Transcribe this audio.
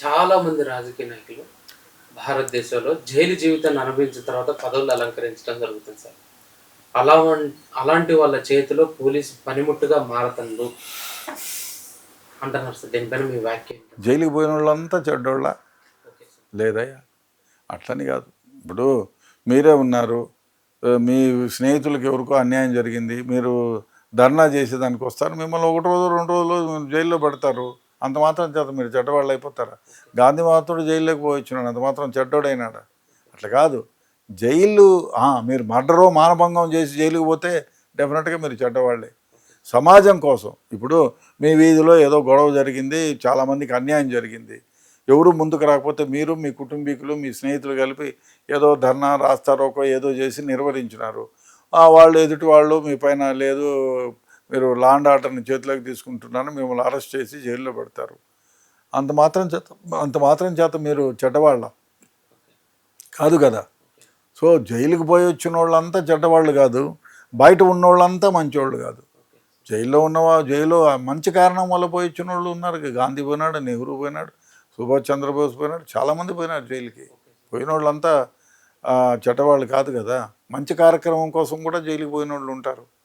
చాలా మంది రాజకీయ నాయకులు భారతదేశంలో జైలు జీవితాన్ని అనుభవించిన తర్వాత పదవులు అలంకరించడం జరుగుతుంది సార్. అలా అలాంటి వాళ్ళ చేతిలో పోలీసు పనిముట్టుగా మారతండ్రు అంటున్నారు సార్. దీనిపైన మీ వ్యాఖ్య ఏంటి? జైలుకి పోయిన వాళ్ళంతా చెడ్డోళ్ళ ఓకే సార్. లేదయ్యా, అట్లని కాదు. ఇప్పుడు మీరే ఉన్నారు, మీ స్నేహితులకు ఎవరికో అన్యాయం జరిగింది, మీరు ధర్నా చేసేదానికి వస్తారు, మిమ్మల్ని 1 రోజు 2 రోజులు జైల్లో పెడతారు. అంత మాత్రం చేత మీరు చెడ్డవాళ్ళు అయిపోతారా? గాంధీ మహాత్ముడు జైల్లోకి పోయిచ్చున్నాడు, అంత మాత్రం చెడ్డోడైనాడా? అట్లా కాదు. జైలు మీరు మర్డరో మానభంగం చేసి జైలుకి పోతే డెఫినెట్గా మీరు చెడ్డవాళ్ళే. సమాజం కోసం ఇప్పుడు మీ వీధిలో ఏదో గొడవ జరిగింది, చాలామందికి అన్యాయం జరిగింది, ఎవరు ముందుకు రాకపోతే మీరు మీ కుటుంబీకులు మీ స్నేహితులు కలిపి ఏదో ధర్నా రాస్తారోకో ఏదో చేసి నిర్వహించినారు. వాళ్ళు ఎదుటి వాళ్ళు మీ పైన లేదు, మీరు లా అండ్ ఆర్డర్ని చేతిలోకి తీసుకుంటున్నారని మిమ్మల్ని అరెస్ట్ చేసి జైల్లో పెడతారు. అంత మాత్రం చేత మీరు చెడ్డవాళ్ళ కాదు కదా. సో జైలుకి పోయి వచ్చిన వాళ్ళంతా చెడ్డవాళ్ళు కాదు, బయట ఉన్నోళ్ళంతా మంచోళ్ళు కాదు. జైల్లో జైల్లో మంచి కారణం వల్ల పోయి వచ్చిన వాళ్ళు ఉన్నారు. గాంధీ పోయినాడు, నెహ్రూ పోయినాడు, సుభాష్ చంద్రబోస్ పోయినాడు, చాలామంది పోయినారు జైలుకి. పోయిన వాళ్ళంతా చెడ్డవాళ్ళు కాదు కదా. మంచి కార్యక్రమం కోసం కూడా జైలుకి పోయిన వాళ్ళు ఉంటారు.